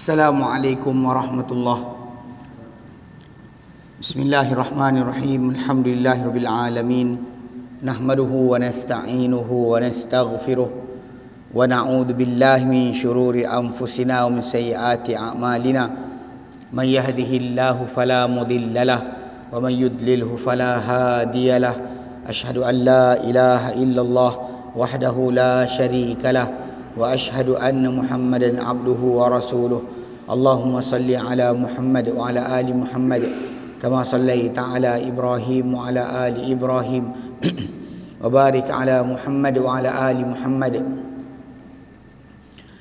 Assalamualaikum warahmatullahi. Bismillahirrahmanirrahim. Alhamdulillahirabbil alamin. Nahmaduhu wa nasta'inuhu wa nastaghfiruh wa na'udzu billahi min shururi anfusina wa min sayyiati a'malina. May yahdihillahu fala mudhillalah wa may yudlilhu fala hadiyalah. Asyhadu an la ilaha illallah wahdahu la syarikalah wa asyhadu anna Muhammadan abduhu wa rasuluh. Allahumma salli ala Muhammad wa ala ali Muhammad kama sallaita ala Ibrahim wa ala ali Ibrahim wa barik ala Muhammad wa ala ali Muhammad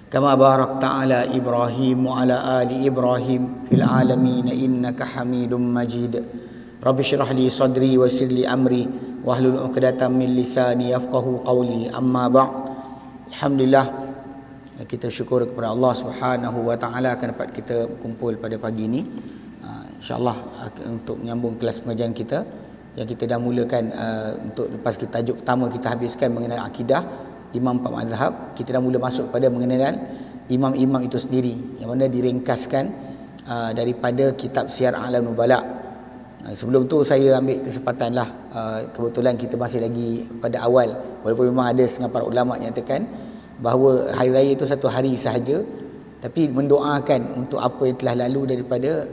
kama barakta ala Ibrahim wa ala ali Ibrahim fil alamin innaka Hamidum Majid. Rabbi shrah li sadri wa yassir li amri wahlul 'uqdatam min lisani yafqahu qawli. Amma ba'd. Alhamdulillah, kita syukur kepada Allah Subhanahu wa taala akan dapat kita kumpul pada pagi ini. InsyaAllah untuk menyambung kelas pengajian kita yang kita dah mulakan untuk lepas kita tajuk pertama kita habiskan mengenai akidah Imam Empat Mazhab. Kita dah mula masuk pada mengenai imam-imam itu sendiri yang mana diringkaskan daripada kitab Syiar A'lam Nubala. Sebelum tu saya ambil kesempatan lah, kebetulan kita masih lagi pada awal, walaupun memang ada setengah para ulama nyatakan bahawa hari raya itu satu hari sahaja, tapi mendoakan untuk apa yang telah lalu daripada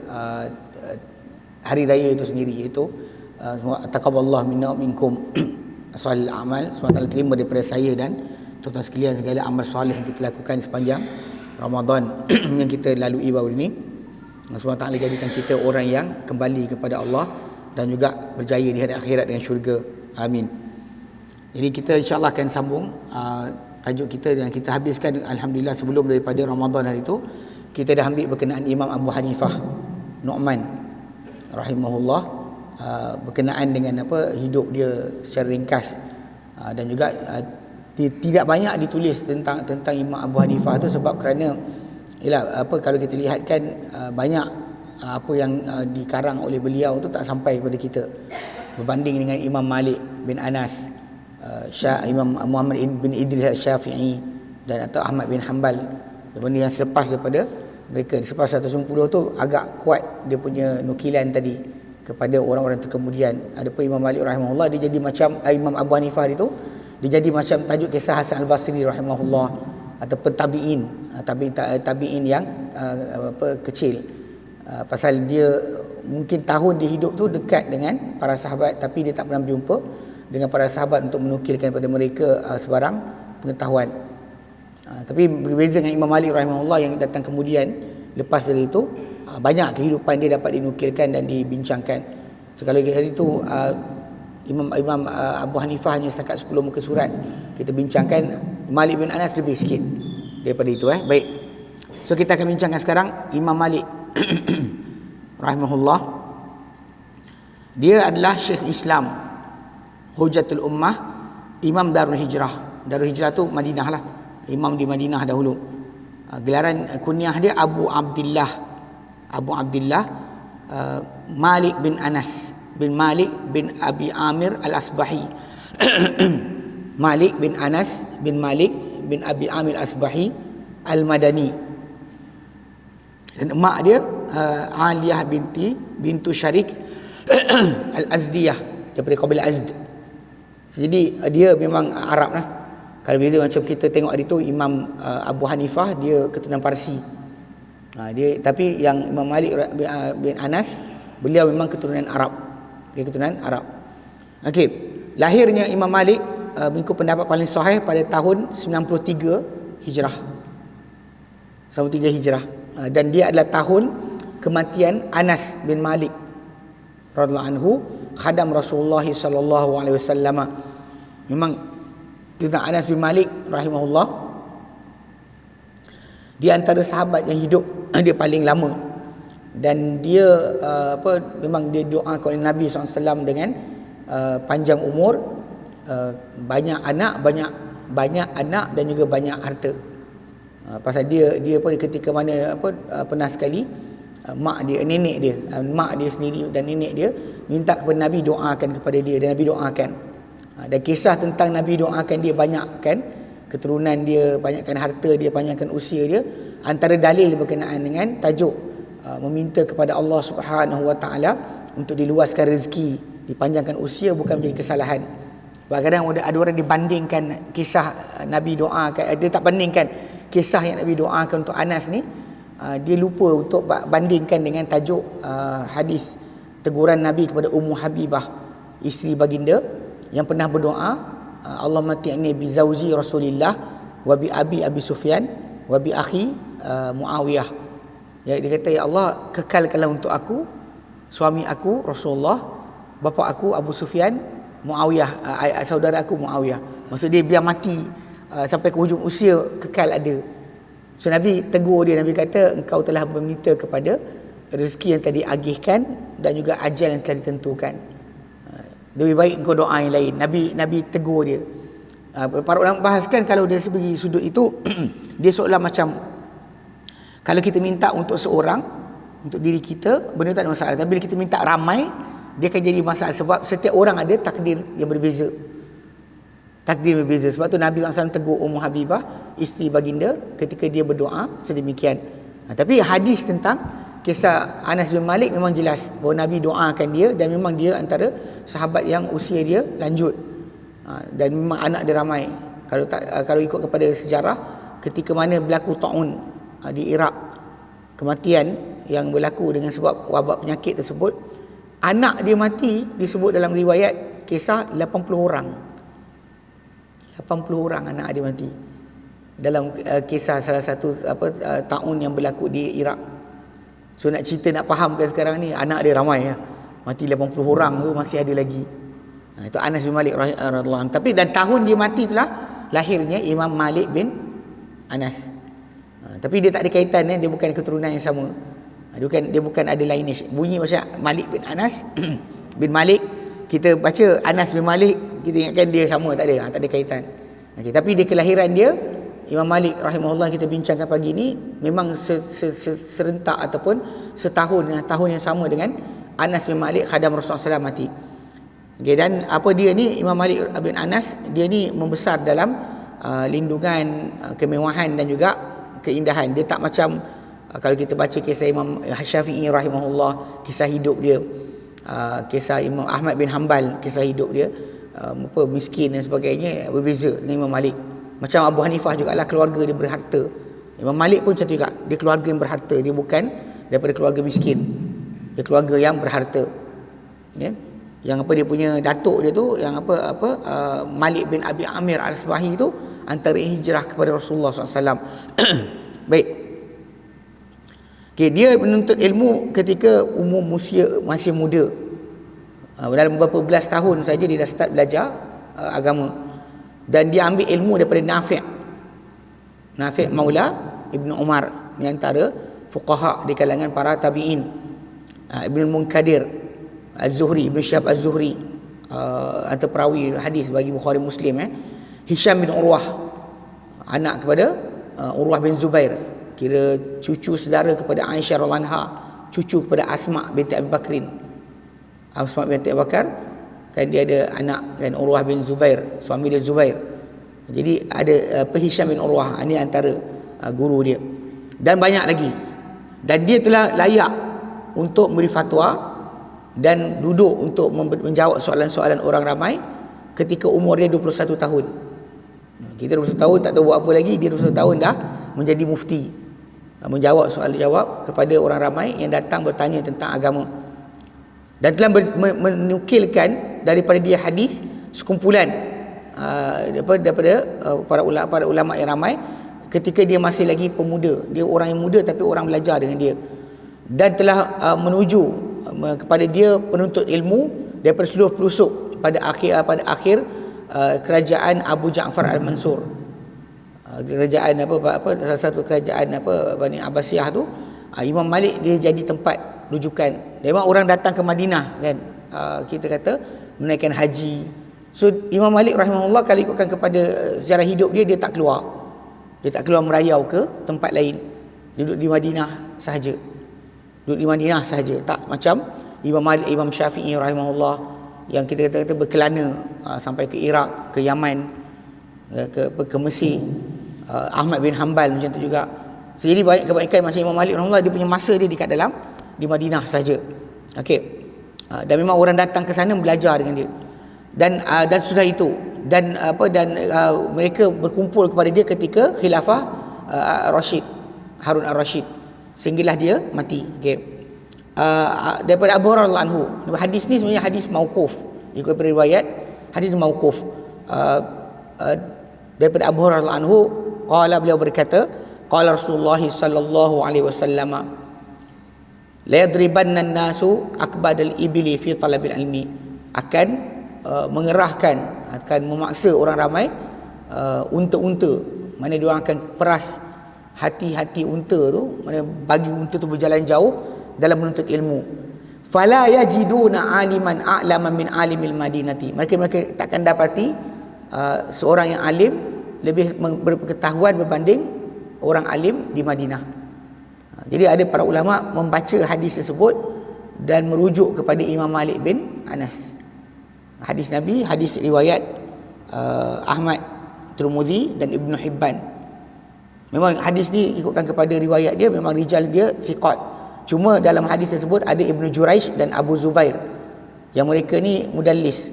hari raya itu sendiri, iaitu taqabbalallahu minna wa minkum salih amal. SWT terima daripada saya dan tuan-tuan sekalian segala amal soleh yang kita lakukan sepanjang Ramadan yang kita lalui baru ini. SWT jadikan kita orang yang kembali kepada Allah dan juga berjaya di hari akhirat dengan syurga. Amin. Jadi kita insyaAllah akan sambung tajuk kita yang kita habiskan alhamdulillah sebelum daripada Ramadan hari itu. Kita dah ambil berkenaan Imam Abu Hanifah Nu'man rahimahullah, berkenaan dengan hidup dia secara ringkas, dan juga tidak banyak ditulis tentang Imam Abu Hanifah itu sebab kerana kalau kita lihatkan banyak apa yang dikarang oleh beliau tu tak sampai kepada kita berbanding dengan Imam Malik bin Anas, Imam Muhammad bin Idris Syafi'i dan atau Ahmad bin Hanbal. Benda yang selepas daripada mereka, selepas 110 tu agak kuat dia punya nukilan tadi kepada orang-orang terkemudian. Adapun Imam Malik rahimahullah, dia jadi macam Imam Abu Hanifah itu, dia jadi macam tajuk kisah Hasan Al-Basri rahimahullah ataupun tabi'in yang kecil, pasal dia mungkin tahun dia hidup tu dekat dengan para sahabat tapi dia tak pernah berjumpa dengan para sahabat untuk menukilkan pada mereka sebarang pengetahuan. Tapi berbeza dengan Imam Malik rahimahullah yang datang kemudian lepas dari itu, banyak kehidupan dia dapat dinukilkan dan dibincangkan. Sekali lagi itu Imam Abu Hanifah hanya setakat 10 muka surat kita bincangkan. Malik bin Anas lebih sikit daripada itu. Baik, so kita akan bincangkan sekarang Imam Malik rahimahullah. Dia adalah Syekh Islam, Hujatul Ummah, Imam Darul Hijrah. Darul Hijrah tu Madinah lah, imam di Madinah dahulu. Gelaran kunyah dia Abu Abdillah Malik bin Anas bin Malik bin Abi Amir Al-Asbahi. Malik bin Anas bin Malik bin Abi Amir Al-Asbahi Al-Madani. Dan emak dia Aliyah bintu Syarik Al-Azdiyah, daripada kabilah Azd. Jadi dia memang Arab lah. Kalau bila macam kita tengok hari tu Imam Abu Hanifah dia keturunan Parsi. Tapi yang Imam Malik bin Anas, beliau memang keturunan Arab. Dia keturunan Arab. Okey, lahirnya Imam Malik mengikut pendapat paling sahih pada tahun 93 Hijrah. 93 Hijrah. Dan dia adalah tahun kematian Anas bin Malik radhiyallahu anhu, khadam Rasulullah sallallahu alaihi wasallam. Memang tentang Anas bin Malik rahimahullah, di antara sahabat yang hidup dia paling lama, dan dia memang dia doa kepada Nabi SAW dengan panjang umur, banyak anak dan juga banyak harta. Pasal dia pun ketika mana pernah sekali nenek dia sendiri dan nenek dia minta kepada Nabi doakan kepada dia, dan Nabi doakan. Dan kisah tentang Nabi doakan dia banyakkan keturunan dia, banyakkan harta dia, banyakkan usia dia, antara dalil berkenaan dengan tajuk meminta kepada Allah Subhanahu Wa Taala untuk diluaskan rezeki, dipanjangkan usia bukan menjadi kesalahan. Kadang-kadang ada orang dibandingkan kisah Nabi doakan, dia tak bandingkan kisah yang Nabi doakan untuk Anas ni, dia lupa untuk bandingkan dengan tajuk hadis teguran Nabi kepada Ummu Habibah, isteri baginda, yang pernah berdoa, Allahumma ti'ni bi zauji Rasulillah wa bi Abi Sufyan wa bi akhi Muawiyah. Ya, dia kata, ya Allah, kekalkanlah untuk aku suami aku Rasulullah, bapa aku Abu Sufyan, Muawiyah, saudara aku Muawiyah. Maksud dia biar mati sampai ke hujung usia kekal ada. So Nabi tegur dia, Nabi kata, engkau telah meminta kepada rezeki yang telah diagihkan dan juga ajal yang telah ditentukan. Lebih baik engkau doa yang lain. Nabi tegur dia. Para ulama bahaskan kalau dari segi sudut itu dia seolah macam kalau kita minta untuk seorang, untuk diri kita, benda tak ada masalah. Tapi bila kita minta ramai, dia akan jadi masalah sebab setiap orang ada takdir yang berbeza. Takdir berbeza. Sebab tu Nabi SAW tegur Ummu Habibah, isteri baginda, ketika dia berdoa sedemikian. Tapi hadis tentang kisah Anas bin Malik memang jelas bahawa Nabi doakan dia, dan memang dia antara sahabat yang usia dia lanjut, dan memang anak dia ramai. Kalau ikut kepada sejarah, ketika mana berlaku ta'un di Iraq, kematian yang berlaku dengan sebab wabak penyakit tersebut, anak dia mati disebut dalam riwayat kisah 80 orang. 80 orang anak dia mati dalam kisah salah satu ta'un yang berlaku di Iraq. So nak cerita, nak fahamkan sekarang ni, anak dia ramai ya. Mati 80 orang tu masih ada lagi. Itu Anas bin Malik radhiyallahu anhu. Tapi dan tahun dia mati itulah lahirnya Imam Malik bin Anas. Tapi dia tak ada kaitan, dia bukan keturunan yang sama. Dia bukan ada lineage. Bunyi macam Malik bin Anas bin Malik, kita baca Anas bin Malik, kita ingatkan dia sama, tak ada kaitan. Okay, tapi dia kelahiran dia Imam Malik rahimahullah kita bincangkan pagi ni memang serentak ataupun setahun dengan tahun yang sama dengan Anas bin Malik khadam Rasulullah SAW mati. Okay, dan apa dia ni, Imam Malik bin Anas, dia ni membesar dalam lindungan, kemewahan dan juga keindahan. Dia tak macam kalau kita baca kisah Imam Syafi'i rahimahullah, kisah hidup dia, kisah Imam Ahmad bin Hanbal, kisah hidup dia miskin dan sebagainya, berbeza dengan Imam Malik. Macam Abu Hanifah jugalah, keluarga dia berharta. Imam Malik pun macam tu juga, dia keluarga yang berharta, dia bukan daripada keluarga miskin, dia keluarga yang berharta. Ya, yang apa dia punya datuk dia tu, yang Malik bin Abi Amir Al-Asbahi tu antara hijrah kepada Rasulullah SAW. Baik. Okay, dia menuntut ilmu ketika umur usia masih muda. Dalam beberapa belas tahun saja dia dah start belajar agama. Dan dia ambil ilmu daripada Nafi' Maula Ibnu Umar, ni antara fuqaha di kalangan para tabi'in. Ibnu Munkadir Az-Zuhri, Ibnu Syihab Az-Zuhri, atau perawi hadis bagi Bukhari Muslim. Hisham bin Urwah, anak kepada Urwah bin Zubair, kira cucu saudara kepada Aisyah radhiyallahu anha, cucu kepada Asma binti Abi Bakrin. Asma binti Abu Bakar kan dia ada anak kan, Urwah bin Zubair, suami dia Zubair. Jadi ada Hisham bin Urwah, ini antara guru dia, dan banyak lagi. Dan dia telah layak untuk memberi fatwa dan duduk untuk menjawab soalan-soalan orang ramai ketika umur dia 21 tahun. Kita 21 tahun tak tahu buat apa lagi, dia 21 tahun dah menjadi mufti, menjawab soalan jawab kepada orang ramai yang datang bertanya tentang agama. Dan telah menukilkan daripada dia hadis sekumpulan daripada para ulama yang ramai ketika dia masih lagi pemuda. Dia orang yang muda tapi orang belajar dengan dia, dan telah menuju kepada dia penuntut ilmu daripada seluruh pelosok pada akhir kerajaan Abu Ja'far Al-Mansur. Kerajaan salah satu kerajaan Bani Abbasiyah tu, Imam Malik dia jadi tempat rujukan. Memang orang datang ke Madinah kan, kita kata menaikkan haji. So Imam Malik rahimahullah kalau ikutkan kepada sejarah hidup dia, dia tak keluar merayau ke tempat lain, duduk di Madinah sahaja, tak macam Imam Syafi'i rahimahullah yang kita kata berkelana sampai ke Iraq, ke Yaman, ke Mesir. Ahmad bin Hanbal macam tu juga. So, jadi banyak kebaikan macam Imam Malik rahimahullah, dia punya masa dia dekat dalam di Madinah saja. Okey. Dan memang orang datang ke sana belajar dengan dia. Dan sudah itu mereka berkumpul kepada dia ketika khilafah Rashid, Harun al-Rashid, sehinggalah dia mati. Okey. Daripada Abu Hurairah radhiyallahu anhu, hadis ni sebenarnya hadis mauquf, ikut riwayat hadis mauquf. Daripada Abu Hurairah radhiyallahu anhu, beliau berkata, qala Rasulullah sallallahu alaihi wasallam, la yadribanna an-nasu akbadal ibli fi talabil ilmi, akan mengerahkan, akan memaksa orang ramai unta-unta, mana dia orang akan peras hati-hati unta tu, mana bagi unta tu berjalan jauh dalam menuntut ilmu. Fala yajiduna aliman a'lama min alimil madinati, mereka takkan dapati seorang yang alim lebih berpengetahuan berbanding orang alim di Madinah. Jadi ada para ulama membaca hadis tersebut dan merujuk kepada Imam Malik bin Anas. Hadis Nabi, hadis riwayat Ahmad, Tirmizi dan Ibn Hibban. Memang hadis ni ikutkan kepada riwayat dia, memang rijal dia thiqat. Cuma dalam hadis tersebut ada Ibn Juraish dan Abu Zubair, yang mereka ni mudallis.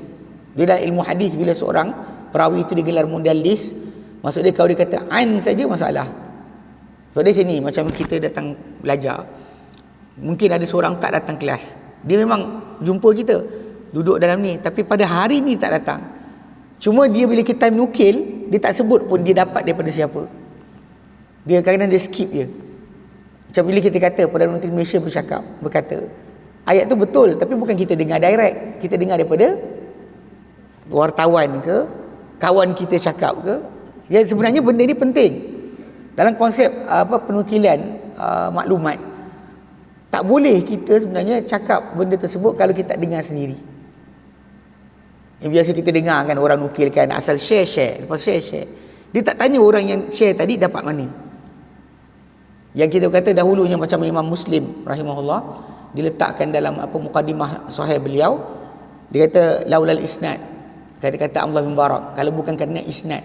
Dia dalam ilmu hadis, bila seorang perawi itu digelar mudallis, maksud dia kalau dia kata an saja masalah. So dari sini macam kita datang belajar, mungkin ada seorang tak datang kelas, dia memang jumpa kita duduk dalam ni, tapi pada hari ni tak datang. Cuma dia bila kita menukil, dia tak sebut pun dia dapat daripada siapa. Dia kadang-kadang dia skip je. Macam bila kita kata Perdana Menteri Malaysia berkata, ayat tu betul, tapi bukan kita dengar direct, kita dengar daripada wartawan ke, kawan kita cakap ke. Ya, sebenarnya benda ni penting dalam konsep penukilan maklumat. Tak boleh kita sebenarnya cakap benda tersebut kalau kita tak dengar sendiri. Yang biasa kita dengar kan, orang nukilkan asal share, lepas share. Dia tak tanya orang yang share tadi dapat mana. Yang kita kata dahulunya macam Imam Muslim rahimahullah, diletakkan dalam mukadimah sahih beliau, dia kata laulal isnad, kata-kata Allah bin Barak, kalau bukan kerana isnad,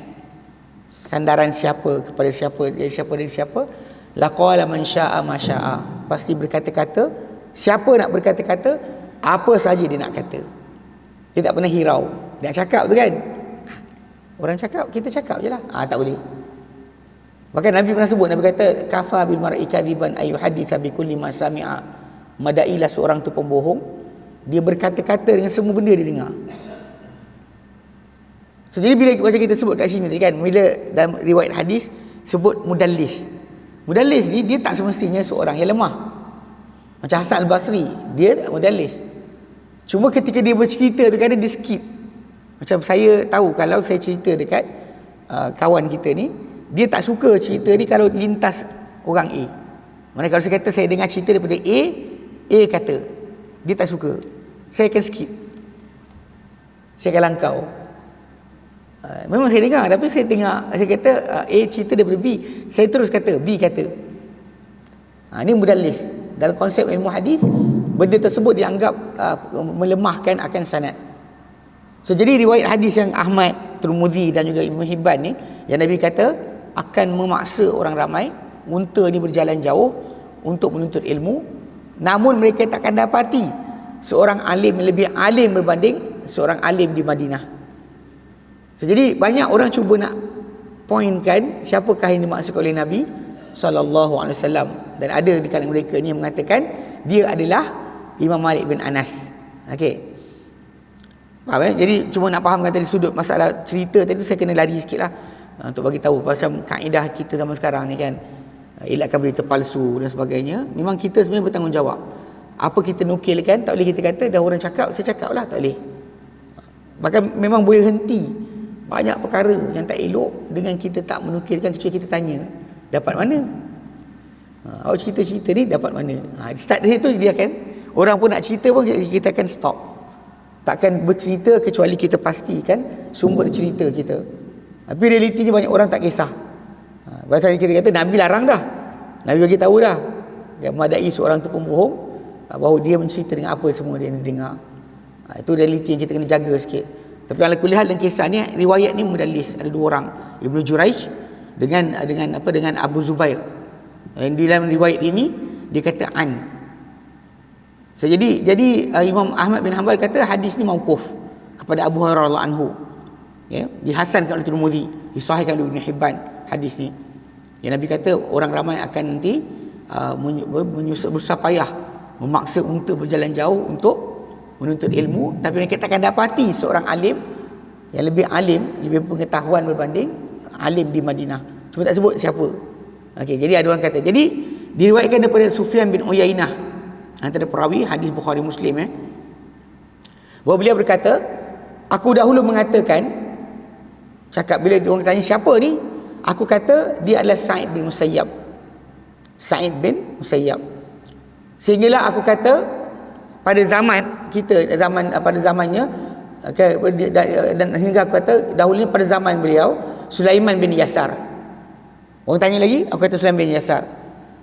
sandaran siapa kepada siapa, dari siapa, laqala man syaa ma syaa, pasti berkata-kata, siapa nak berkata-kata apa saja dia nak kata. Dia tak pernah hirau. Dia nak cakap tu kan, orang cakap, kita cakap je lah. Tak boleh. Bahkan Nabi pernah sebut, Nabi kata kafa bil mar'i kadiban ayu haditha bi kulli ma sami'a, madailah seorang tu pembohong, dia berkata-kata dengan semua benda dia dengar. So, jadi bila macam kita sebut kat sini kan, bila dalam riwayat hadis sebut mudallis. Mudallis ni dia tak semestinya seorang yang lemah. Macam Hasan al-Basri, dia mudallis. Cuma ketika dia bercerita tu kadang dia skip. Macam saya tahu kalau saya cerita dekat kawan kita ni, dia tak suka cerita ni kalau lintas orang A. Mana kalau saya kata saya dengar cerita daripada A kata, dia tak suka, saya akan skip, saya akan langkau. Memang saya dengar, tapi saya kata A cerita daripada B, saya terus kata B kata. Ini mudallis. Dalam konsep ilmu hadis, benda tersebut dianggap melemahkan akan sanad. So jadi riwayat hadis yang Ahmad, Tirmizi dan juga Ibn Hibban ni, yang Nabi kata akan memaksa orang ramai, unta ni berjalan jauh untuk menuntut ilmu, namun mereka takkan dapati seorang alim lebih alim berbanding seorang alim di Madinah. So, jadi banyak orang cuba nak pointkan siapakah yang dimaksud oleh Nabi SAW, dan ada di kalangan mereka ni yang mengatakan dia adalah Imam Malik bin Anas. Okey, faham eh? Jadi cuma nak faham kata di sudut masalah cerita tadi, saya kena lari sikit lah untuk bagi tahu macam kaedah kita zaman sekarang ni kan, elakkan berita palsu dan sebagainya. Memang kita sebenarnya bertanggungjawab. Apa kita nukilkan, tak boleh kita kata dah orang cakap, saya cakap lah, tak boleh. Bahkan memang boleh henti banyak perkara yang tak elok dengan kita tak menukilkan, kecuali kita tanya dapat mana. Awak cerita-cerita ni dapat mana. Start dari situ dia akan, orang pun nak cerita pun kita akan stop. Takkan bercerita kecuali kita pastikan sumber cerita kita. Tapi realitinya banyak orang tak kisah. Bahkan kita kata Nabi larang dah, Nabi bagi tahu dah, yang madai seorang tu pembohong, bahawa dia mencerita dengan apa semua dia dengar. Itu realiti yang kita kena jaga sikit. Tapi ala kulli hal, dalam kisah ni, riwayat ni mudallis, ada dua orang, Ibnu Juraish dengan Abu Zubair. Di dalam riwayat ini dia kata an. So, jadi Imam Ahmad bin Hanbal kata hadis ni mauquf kepada Abu Hurairah radhiyallahu anhu. Ya, dihasankan oleh Tirmizi, disahihkan oleh Ibn Hibban hadis ni. Yang Nabi kata orang ramai akan nanti berusaha payah memaksa unta berjalan jauh untuk menuntut ilmu, tapi mereka takkan dapati seorang alim yang lebih alim, lebih pengetahuan berbanding alim di Madinah. Cuma tak sebut siapa. Okey, jadi ada orang kata. Jadi diriwayatkan daripada Sufyan bin Uyainah, antara perawi hadis Bukhari Muslim, bahawa beliau berkata, aku dahulu mengatakan, cakap bila orang tanya siapa ni, aku kata dia adalah Sa'id bin Musayyab. Sa'id bin Musayyab. Sehinggalah aku kata pada zaman kita, pada zamannya, dan hingga aku kata dahulunya pada zaman beliau Sulaiman bin Yasar. Orang tanya lagi, aku kata Sulaiman bin Yasar.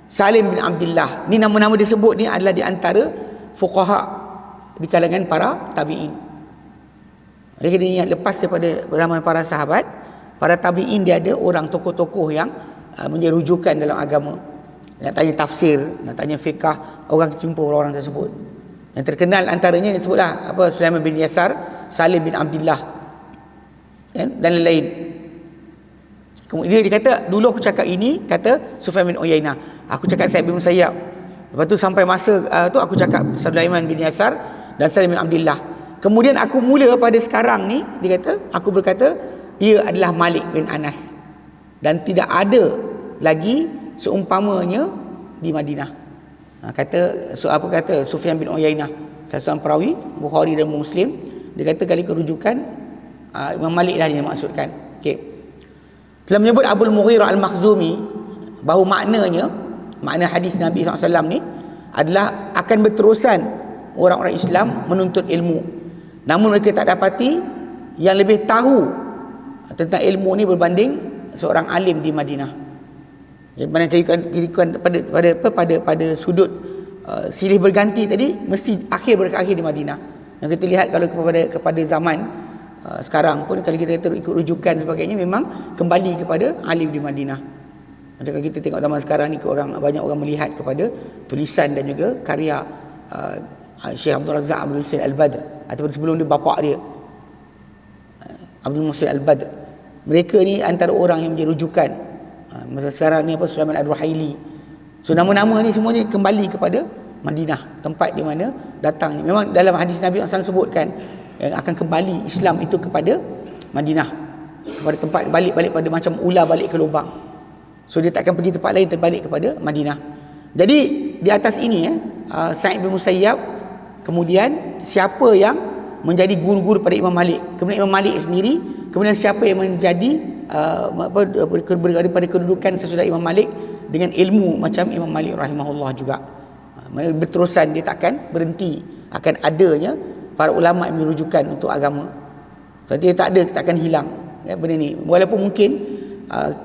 Salim bin Abdullah. Ni nama-nama disebut ni adalah di antara fuqaha di kalangan para tabi'in. Dia kena ingat, lepas daripada zaman para sahabat, para tabi'in dia ada orang tokoh-tokoh yang menjadi rujukan dalam agama. Nak tanya tafsir, nak tanya fiqah, orang jumpa orang-orang tersebut. Yang terkenal antaranya disebutlah Sulaiman bin Yasar, Salim bin Abdullah, dan lain-lain. Kemudian dia kata, dulu aku cakap ini, kata Sufyan bin Uyainah, aku cakap Sa'id bin Musayyab. Lepas tu sampai masa tu aku cakap Sulaiman bin Yasar dan Salim bin Abdullah. Kemudian aku mula pada sekarang ni, dia kata, aku berkata ia adalah Malik bin Anas, dan tidak ada lagi seumpamanya di Madinah. Kata Sufyan bin Uyainah, salah seorang perawi Bukhari dan Muslim, dia kata kali kerujukan Imam Malik dah dia maksudkan. Okey. Telah menyebut Abul Mughirah Al-Makhzumi bahawa makna hadis Nabi SAW ni adalah akan berterusan orang-orang Islam menuntut ilmu, namun mereka tak dapati yang lebih tahu tentang ilmu ni berbanding seorang alim di Madinah. Mana pada sudut silih berganti tadi, mesti berakhir di Madinah. Yang kita lihat kalau kepada zaman sekarang pun, kalau kita ikut rujukan sebagainya, memang kembali kepada alim di Madinah. Macam kalau kita tengok zaman sekarang ni, banyak orang melihat kepada tulisan dan juga karya Syekh Abdul Razak Abdul Muhsin Al-Badr, ataupun sebelum dia bapa dia Abdul Muhsin Al-Badr. Mereka ni antara orang yang menjadi rujukan. Masa sekarang ni Sulaiman Ad-Ruhaili. So nama-nama ni semuanya kembali kepada Madinah, tempat di mana datangnya. Memang dalam hadis Nabi SAW sebutkan yang akan kembali Islam itu kepada Madinah, kepada tempat balik pada macam ular balik ke lubang. So dia takkan pergi tempat lain, terbalik kepada Madinah. Jadi di atas ini Sa'id bin Musayyab, kemudian siapa yang menjadi guru-guru pada Imam Malik, kemudian Imam Malik sendiri, kemudian siapa yang menjadi berada pada kedudukan sesudah Imam Malik dengan ilmu macam Imam Malik rahimahullah juga. Berterusan, dia takkan berhenti, akan adanya para ulama yang merujukan untuk agama. So, dia takkan hilang benda ni, walaupun mungkin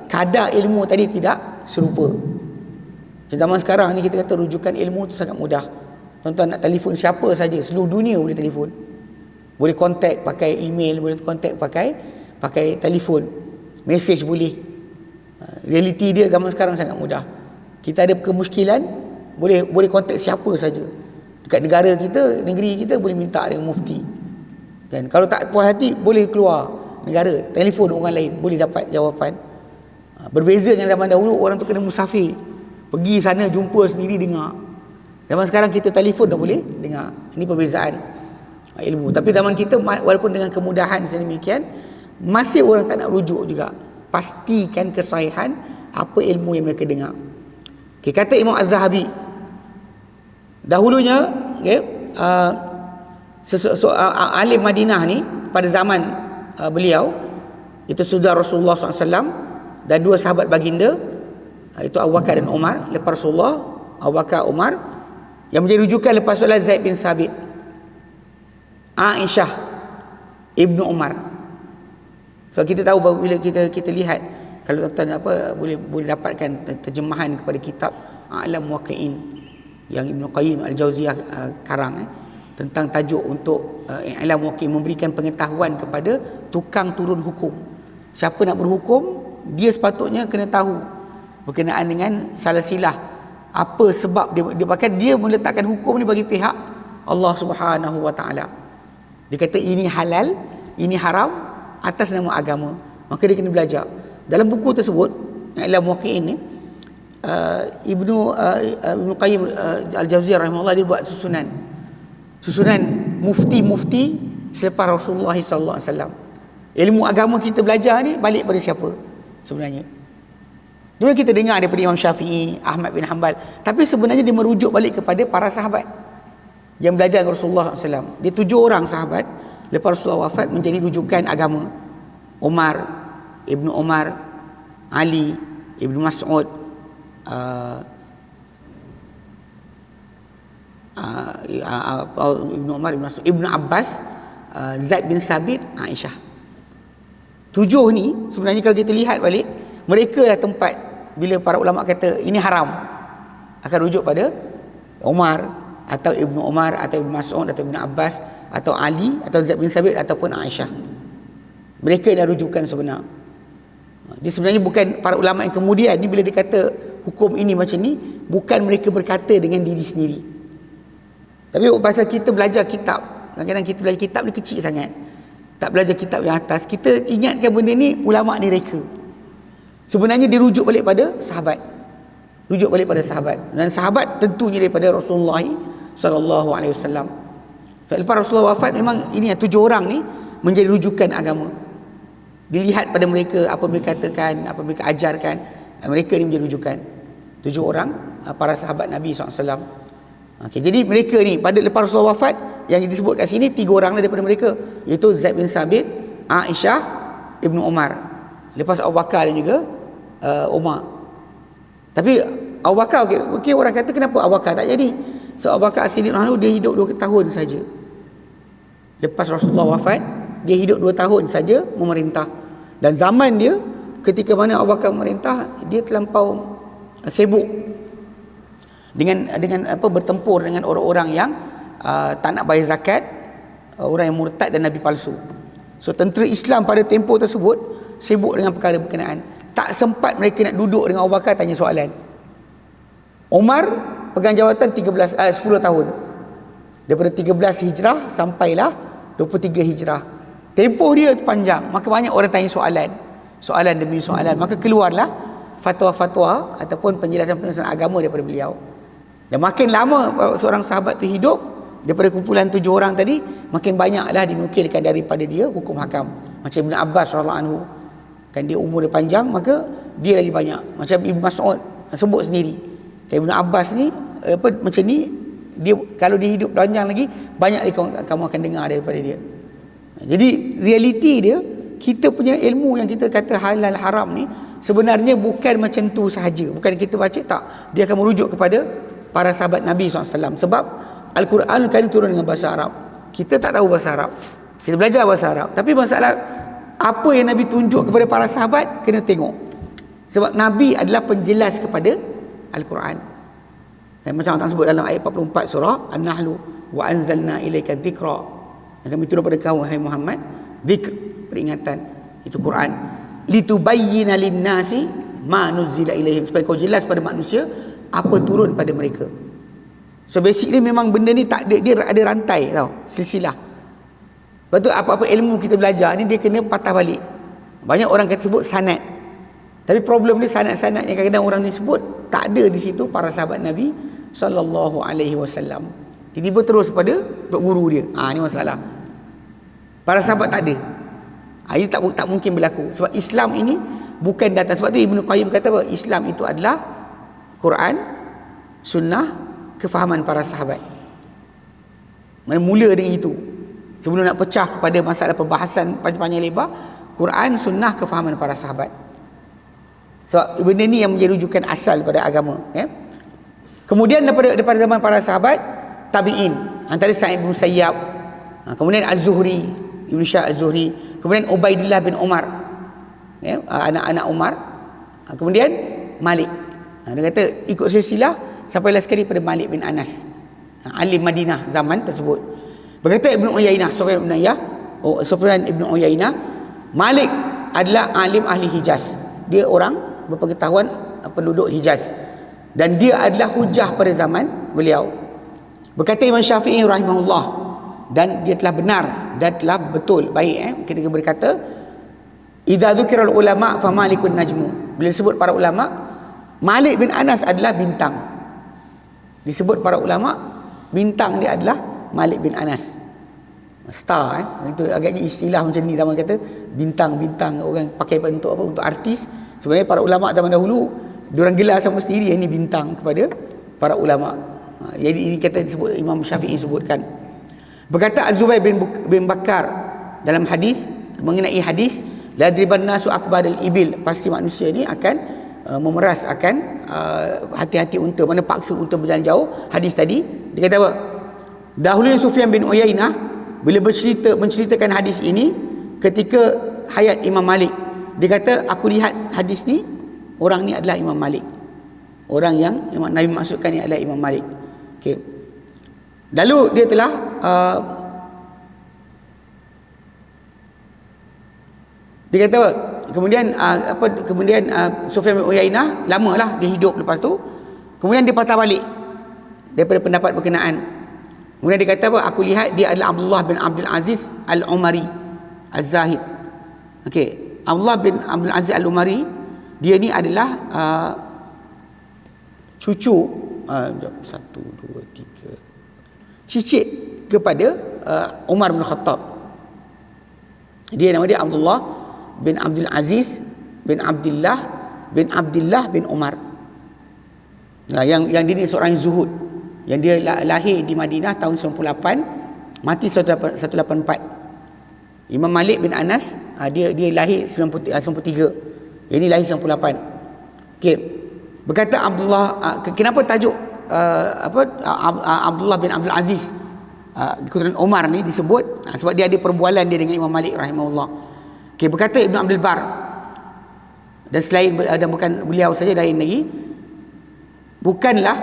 kadar ilmu tadi tidak serupa. Zaman sekarang ni kita kata rujukan ilmu tu sangat mudah. Tuan-tuan nak telefon siapa saja, seluruh dunia boleh telefon, boleh kontak pakai email, boleh kontak pakai telefon, mesej boleh. Realiti dia zaman sekarang sangat mudah. Kita ada kemuskilan, boleh kontak siapa saja dekat negara kita, negeri kita, boleh minta dengan mufti. Dan kalau tak puas hati, boleh keluar negara, telefon orang lain, boleh dapat jawapan. Berbeza dengan zaman dahulu, orang tu kena musafir, pergi sana jumpa sendiri dengar. Zaman sekarang kita telefon dah boleh dengar. Ini perbezaan ilmu. Tapi zaman kita, walaupun dengan kemudahan sedemikian, masih orang tak nak rujuk juga. Pastikan kesahihan apa ilmu yang mereka dengar. Okay, kata Imam Az-Zahabi, dahulunya alim Madinah ni pada zaman beliau, itu sudah Rasulullah SAW dan dua sahabat baginda, itu Abu Bakar dan Umar. Lepas Rasulullah, Abu Bakar, Umar. Yang menjadi rujukan lepas solat, Zaid bin Thabit, Aisyah, Ibnu Umar. So kita tahu bahawa bila kita lihat, kalau tuan-tuan boleh dapatkan terjemahan kepada kitab A'lam Waqi'in yang Ibnu Qayyim Al-Jauziyah karang tentang tajuk untuk A'lam Waqi'in, memberikan pengetahuan kepada tukang turun hukum. Siapa nak berhukum, dia sepatutnya kena tahu berkenaan dengan salasilah. Apa sebab dia bahkan dia meletakkan hukum ni bagi pihak Allah Subhanahu wa taala. Dia kata ini halal, ini haram atas nama agama. Maka dia kena belajar. Dalam buku tersebut, I'lam Muwaqqi'in ni, Ibnu Qayyim Al-Jauziyah rahimahullah, dia buat susunan mufti-mufti selepas Rasulullah sallallahu alaihi wasallam. Ilmu agama kita belajar ni balik pada siapa sebenarnya? Dulu kita dengar daripada Imam Syafi'i, Ahmad bin Hanbal, tapi sebenarnya dia merujuk balik kepada para sahabat yang belajar dengan Rasulullah SAW. Dia 7 orang sahabat lepas Rasulullah wafat menjadi rujukan agama. Ibnu Umar, Ali, Ibnu Mas'ud, Ibnu Abbas, Zaid bin Thabit, Aisyah. 7 ni sebenarnya kalau kita lihat balik, mereka lah tempat bila para ulama kata ini haram, akan rujuk pada Umar atau Ibnu Umar atau Ibnu Mas'ud atau Ibnu Abbas atau Ali atau Zaid bin Thabit ataupun Aisyah. Mereka dah rujukan sebenar. Dia sebenarnya bukan para ulama yang kemudian ni bila dia kata hukum ini macam ni, bukan mereka berkata dengan diri sendiri. Tapi pasal kita belajar kitab, kadang-kadang kita belajar kitab ni kecil sangat, tak belajar kitab yang atas, kita ingatkan benda ni ulama ni reka. Sebenarnya dirujuk balik pada sahabat. Rujuk balik pada sahabat. Dan sahabat tentunya daripada Rasulullah sallallahu alaihi wasallam. So, lepas Rasulullah wafat, memang ini 7 orang ni menjadi rujukan agama. Dilihat pada mereka, apa mereka katakan, apa mereka ajarkan, mereka ni menjadi rujukan. 7 orang para sahabat Nabi SAW. Okay, jadi mereka ni pada lepas Rasulullah wafat, yang disebut kat sini 3 orang daripada mereka, iaitu Zaid bin Thabit, Aisyah, Ibnu Umar. Lepas Abu Bakar dan juga Umar. Tapi Abu Bakar, okay, orang kata kenapa Abu Bakar tak jadi? So Abu Bakar As-Siddiq dia hidup 2 tahun saja. Lepas Rasulullah wafat, dia hidup 2 tahun saja memerintah. Dan zaman dia, ketika mana Abu Bakar memerintah, dia terlampau sibuk dengan bertempur dengan orang-orang yang tak nak bayar zakat, orang yang murtad dan nabi palsu. So tentera Islam pada tempoh tersebut sibuk dengan perkara berkenaan. Tak sempat mereka nak duduk dengan Abu Bakar tanya soalan. Umar pegang jawatan 10 tahun. Daripada 13 Hijrah sampailah 23 Hijrah. Tempoh dia panjang, maka banyak orang tanya soalan demi soalan. Maka keluarlah fatwa-fatwa ataupun penjelasan-penjelasan agama daripada beliau. Dan makin lama seorang sahabat tu hidup, daripada kumpulan 7 orang tadi, makin banyaklah dinukilkan daripada dia hukum hakam. Macam Ibn Abbas radhiyallahu anhu, kan dia umur dia panjang, maka dia lagi banyak. Macam Ibn Mas'ud sebut sendiri, kan Ibn Abbas ni macam ni, dia kalau dia hidup panjang lagi, banyak lagi kamu akan dengar daripada dia. Jadi realiti dia, kita punya ilmu yang kita kata halal haram ni sebenarnya bukan macam tu sahaja. Bukan kita baca, tak, dia akan merujuk kepada para sahabat Nabi SAW. Sebab Al-Quran kan turun dengan bahasa Arab. Kita tak tahu bahasa Arab, kita belajar bahasa Arab, tapi masalah apa yang Nabi tunjuk kepada para sahabat, kena tengok. Sebab Nabi adalah penjelas kepada Al-Quran. Dan macam Allah sebut dalam ayat 44 surah An-Nahl, wa anzalna ilaika dzikra, yang kami turun pada kau wahai Muhammad dzikr, peringatan, itu Quran, litubayyina lin-nasi ma nuzila ilaihim, supaya kau jelas pada manusia apa turun pada mereka. So basically memang benda ni tak ada, dia ada rantai tau, silsilah. Lepas tu apa-apa ilmu kita belajar ni dia kena patah balik. Banyak orang kata sebut sanad, tapi problem dia sanad-sanad yang kadang-kadang orang ni sebut tak ada di situ para sahabat Nabi sallallahu alaihi wasallam. Tiba-tiba terus pada tok guru dia. Ni masalah. Para sahabat tak ada. Ini tak mungkin berlaku. Sebab Islam ini bukan datang. Sebab tu Ibnu Qayyim kata apa? Islam itu adalah Quran, sunnah, kefahaman para sahabat. Mula dengan itu. Sebelum nak pecah kepada masalah perbahasan panjang-panjang lebar, Quran, sunnah, kefahaman para sahabat. So benda ni yang menjadi rujukan asal pada agama, ya. Kemudian daripada zaman para sahabat, tabi'in, antara Sa'id bin Musayyab, kemudian Az-Zuhri, Ibn Syah Az-Zuhri, kemudian Ubaidillah bin Umar, ya, anak-anak Umar, kemudian Malik. Dia kata ikut silsilah sampailah sekali pada Malik bin Anas, alim Madinah zaman tersebut. Berkata Ibn Uyainah, Sufyan Ibn Uyainah, Malik adalah alim ahli Hijaz. Dia orang berpengetahuan penduduk Hijaz, dan dia adalah hujah pada zaman beliau. Berkata Imam Syafi'i rahimahullah, dan dia telah benar dan telah betul baik ketika berkata, idza dzukira ulama fa Malikun najmu. Bila disebut para ulama, Malik bin Anas adalah bintang. Disebut para ulama, bintang dia adalah Malik bin Anas. Star itu agaknya istilah macam ni zaman kata bintang-bintang, orang pakai untuk apa, untuk artis. Sebenarnya para ulama zaman dahulu diorang gelar sama sendiri yang ini bintang kepada para ulama. Jadi ini kata disebut, Imam Syafi'i sebutkan. Berkata Az-Zubair bin Bakar dalam hadis mengenai hadis la driban nasu akbadal ibil, pasti manusia ni akan memeras akan hati-hati unta, mana paksa unta berjalan jauh. Hadis tadi dia kata apa? Dahulu Sufyan bin Uyainah bila menceritakan hadis ini ketika hayat Imam Malik, dia kata aku lihat hadis ni, orang ni adalah Imam Malik, orang yang Nabi maksudkan ni adalah Imam Malik. Okey. Lalu dia telah dia kata apa? Kemudian Sufyan bin Uyainah lamalah dia hidup lepas tu. Kemudian dia patah balik daripada pendapat berkenaan. Kemudian dia kata apa? Aku lihat dia adalah Abdullah bin Abdul Aziz Al-Umari Az-Zahid. Okey, Abdullah bin Abdul Aziz Al-Umari, dia ni adalah cucu 1 2 3 cicit kepada Umar bin Khattab. Dia nama dia Abdullah bin Abdul Aziz bin Abdullah bin Umar. Nah, yang dia ni seorang zuhud, yang dia lahir di Madinah tahun 98, mati 184. Imam Malik bin Anas dia lahir 93. Ini lahir 98. Okey. Berkata Abdullah, kenapa tajuk Abdullah bin Abdul Aziz keturunan Umar ni disebut? Sebab dia ada perbualan dia dengan Imam Malik rahimahullah. Okey, berkata Ibn Abdul Bar, dan selain dan bukan beliau saja, lain lagi, bukanlah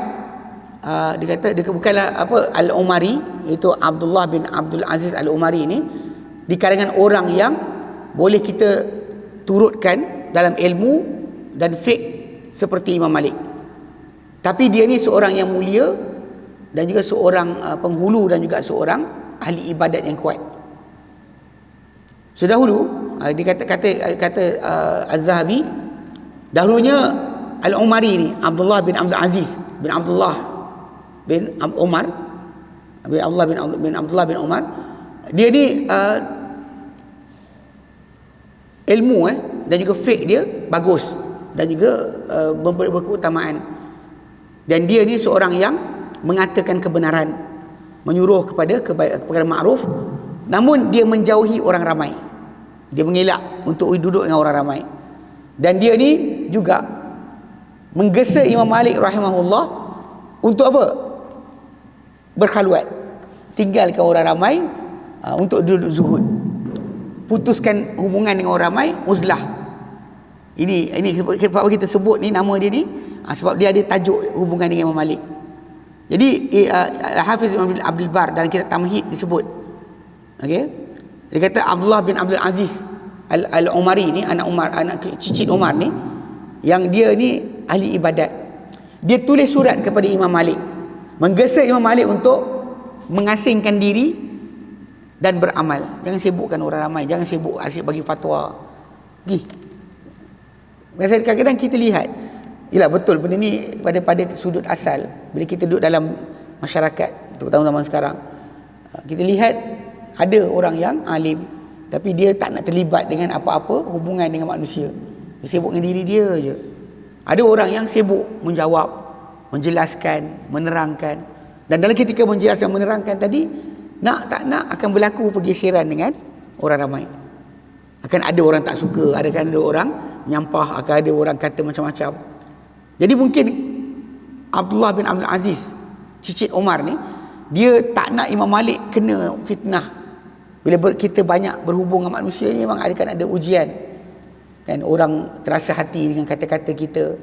dia kata dia bukanlah Al-Umari, itu Abdullah bin Abdul Aziz Al-Umari ni di kalangan orang yang boleh kita turutkan dalam ilmu dan fiqh seperti Imam Malik. Tapi dia ni seorang yang mulia dan juga seorang penghulu dan juga seorang ahli ibadat yang kuat. Sedahulu dia kata Az-Zahabi, dahulunya Al-Umari ni Abdullah bin Abdul Aziz bin Abdullah bin Umar bin Abdullah bin Umar, dia ni ilmu dan juga fiqh dia bagus dan juga berkeutamaan, dan dia ni seorang yang mengatakan kebenaran, menyuruh kepada perkara ma'ruf, namun dia menjauhi orang ramai, dia mengelak untuk duduk dengan orang ramai. Dan dia ni juga menggesa Imam Malik rahimahullah untuk apa? Berkhaluat, tinggalkan orang ramai untuk duduk zuhud, putuskan hubungan dengan orang ramai, uzlah. Ini sebab kita sebut ni nama dia ni sebab dia ada tajuk hubungan dengan Imam Malik. Jadi Hafiz Ibn Abdul Bar dalam kitab Tamhid disebut, okey, dia kata Abdullah bin Abdul Aziz Al-Umari ni, anak cicit Umar ni, yang dia ni ahli ibadat. Dia tulis surat kepada Imam Malik, menggesa Imam Malik untuk mengasingkan diri dan beramal. Jangan sibukkan orang ramai, jangan sibuk asyik bagi fatwa. Kadang-kadang kita lihat, yelah betul benda ni pada sudut asal, bila kita duduk dalam masyarakat, terutama zaman sekarang, kita lihat ada orang yang alim tapi dia tak nak terlibat dengan apa-apa hubungan dengan manusia. Dia sibuk dengan diri dia je. Ada orang yang sibuk menjawab, menjelaskan, menerangkan. Dan dalam ketika menjelaskan, menerangkan tadi, nak tak nak akan berlaku pergeseran dengan orang ramai. Akan ada orang tak suka, akan ada orang menyampah, akan ada orang kata macam-macam. Jadi mungkin Abdullah bin Abdul Aziz, cicit Umar ni, dia tak nak Imam Malik kena fitnah. Bila kita banyak berhubung dengan manusia ni, memang akan ada ujian. Kan, orang terasa hati dengan kata-kata kita.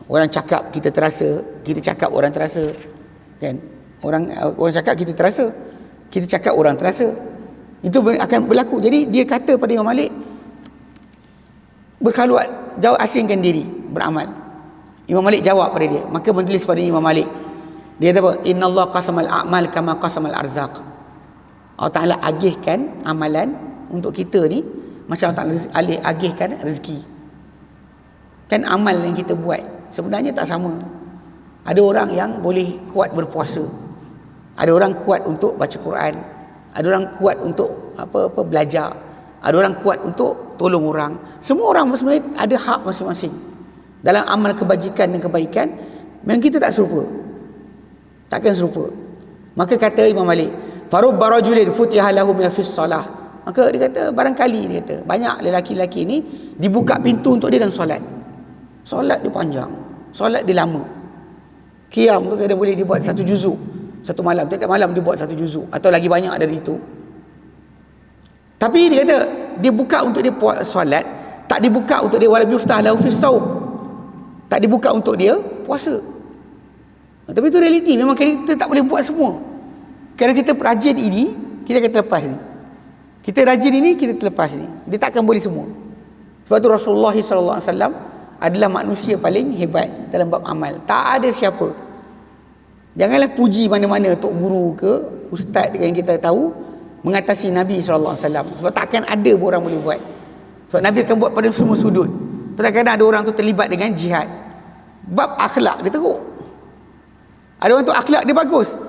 Orang cakap kita terasa, kita cakap orang terasa. Kan, orang cakap kita terasa, kita cakap orang terasa. Itu akan berlaku. Jadi dia kata pada Imam Malik, berkhaluat, jauh asingkan diri, beramal. Imam Malik jawab pada dia. Maka menulis pada Imam Malik, dia kata apa? Innallaha qasamal a'mal kama qasamal arzaq. Allah Ta'ala agihkan amalan untuk kita ni macam Allah Ta'ala agihkan rezeki. Kan amal yang kita buat sebenarnya tak sama. Ada orang yang boleh kuat berpuasa, ada orang kuat untuk baca Quran, ada orang kuat untuk apa belajar, ada orang kuat untuk tolong orang. Semua orang sebenarnya ada hak masing-masing dalam amal kebajikan dan kebaikan. Memang kita tak serupa, takkan serupa. Maka kata Imam Malik, farubba rajulin futiha lahu min fis salah. Maka dia kata, barangkali dia kata banyak lelaki-lelaki ni dibuka pintu untuk dia dalam solat. Solat dia panjang, solat dia lama. Qiyam tu kadang boleh dibuat satu juzuk satu malam, tiap malam dia buat satu juzuk atau lagi banyak dari itu. Tapi dia kata dia buka untuk dia solat, tak dibuka untuk dia walam yuftah lahu fis saum. Tak dibuka untuk dia puasa. Tapi itu realiti, memang kita tak boleh buat semua. Kalau kita rajin ini, kita akan terlepas ni. Kita rajin ini, kita terlepas ni. Dia takkan boleh semua. Sebab tu Rasulullah SAW adalah manusia paling hebat dalam bab amal. Tak ada siapa. Janganlah puji mana-mana tok guru ke ustaz yang kita tahu mengatasi Nabi SAW. Sebab takkan ada pun orang boleh buat. Sebab Nabi akan buat pada semua sudut. Kadang-kadang ada orang tu terlibat dengan jihad. Bab akhlak dia teruk. Ada orang tu akhlak dia bagus.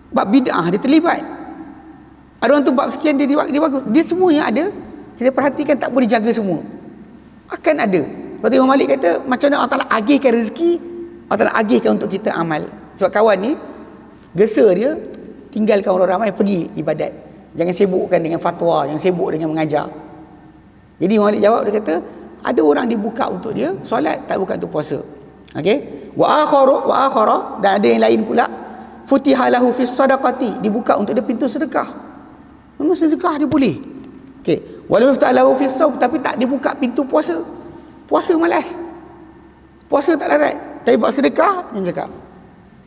Bab bid'ah dia terlibat. Ada orang tu bab sekian dia bagus. Dia semuanya ada. Kita perhatikan tak boleh jaga semua. Akan ada. Lepas tu Imam Malik kata, macam mana Allah Ta'ala agihkan rezeki, Allah Ta'ala agihkan untuk kita amal. Sebab kawan ni, gesa dia, tinggalkan orang ramai, pergi ibadat. Jangan sibukkan dengan fatwa, jangan sibuk dengan mengajar. Jadi Imam Malik jawab, dia kata, ada orang dibuka untuk dia solat, tak buka untuk puasa. Okey? Wa akhara, dan ada yang lain pula, futiha lahu fis sadaqati, dibuka untuk dia pintu sedekah. Memang sedekah dia boleh. Okey. Walau yuftah lahu fis saum, tapi tak dibuka pintu puasa. Puasa malas. Puasa tak larat. Tapi buat sedekah, yang cakap.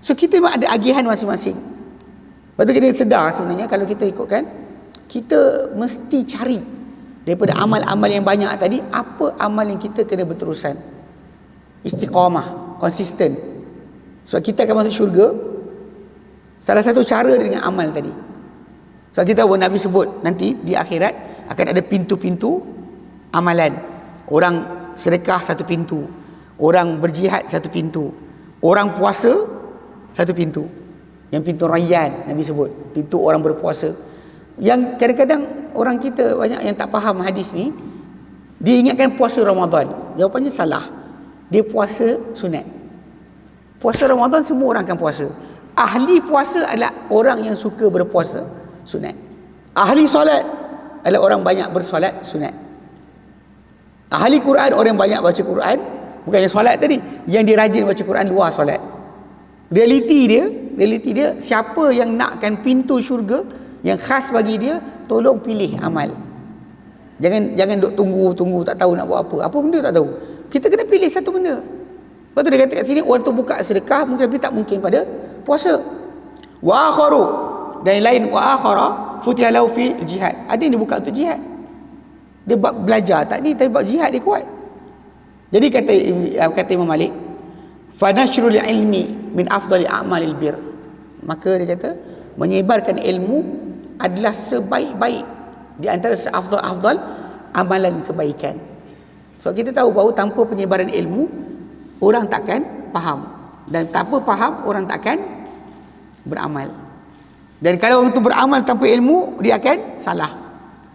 So kita memang ada agihan masing-masing. Lepas tu kita sedar sebenarnya kalau kita ikutkan, kita mesti cari daripada amal-amal yang banyak tadi, apa amal yang kita kena berterusan. Istiqamah, konsisten. Sebab kita akan masuk syurga. Salah satu cara dengan amal tadi. Sebab kita tahu Nabi sebut nanti di akhirat akan ada pintu-pintu amalan. Orang sedekah satu pintu, orang berjihad satu pintu, orang puasa satu pintu. Yang pintu Rayyan Nabi sebut, pintu orang berpuasa. Yang kadang-kadang orang kita banyak yang tak faham hadis ni, dia ingatkan puasa Ramadan. Jawapannya salah. Dia puasa sunat. Puasa Ramadan semua orang akan puasa. Ahli puasa adalah orang yang suka berpuasa sunat. Ahli solat adalah orang banyak bersolat sunat. Ahli Quran orang yang banyak baca Quran, bukannya solat tadi, yang dia rajin baca Quran luar solat. Realiti dia siapa yang nakkan pintu syurga yang khas bagi dia, tolong pilih amal. Jangan duk tunggu tak tahu nak buat apa. Apa benda tak tahu. Kita kena pilih satu benda. Lepas tu dia kata kat sini, orang tu buka sedekah mungkin, tapi tak mungkin pada puasa. Wa akharu, dan yang lain wa akhara futiha lahu fi jihad. Ada yang dibuka untuk jihad. Dia belajar tak ni, tapi bab jihad dia kuat. Jadi kata Imam Malik, fa nashrul ilmi min afdali a'malil bir. Maka dia kata menyebarkan ilmu adalah sebaik-baik di antara seafdal amalan kebaikan. Sebab kita tahu bahawa tanpa penyebaran ilmu orang takkan faham, dan tanpa faham orang takkan beramal. Dan kalau orang itu beramal tanpa ilmu, dia akan salah.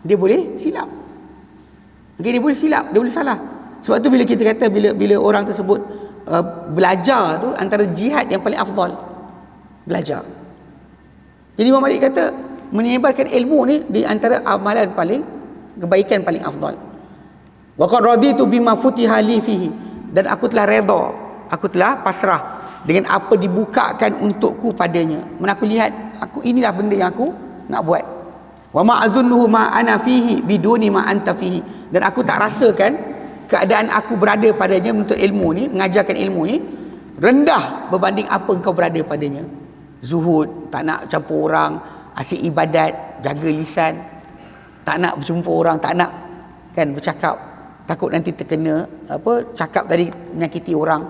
Dia boleh silap. Okay, dia boleh silap, dia boleh salah. Sebab tu bila kita kata bila orang tersebut belajar tu, antara jihad yang paling afdal belajar. Jadi Imam Malik kata menyebarkan ilmu ni di antara amalan paling kebaikan paling afdal. Wa qad raditu bima futiha li fihi, dan aku telah redha, aku telah pasrah dengan apa dibukakan untukku padanya. Mana aku lihat, inilah benda yang aku nak buat. Wa ma azunnuhu ma ana fihi biduni ma anta fihi, dan aku tak rasakan keadaan aku berada padanya menuntut ilmu ni, mengajarkan ilmu ni rendah berbanding apa engkau berada padanya. Zuhud, tak nak campur orang, asyik ibadat, jaga lisan, tak nak berjumpa orang, tak nak kan bercakap, takut nanti terkena cakap tadi menyakiti orang.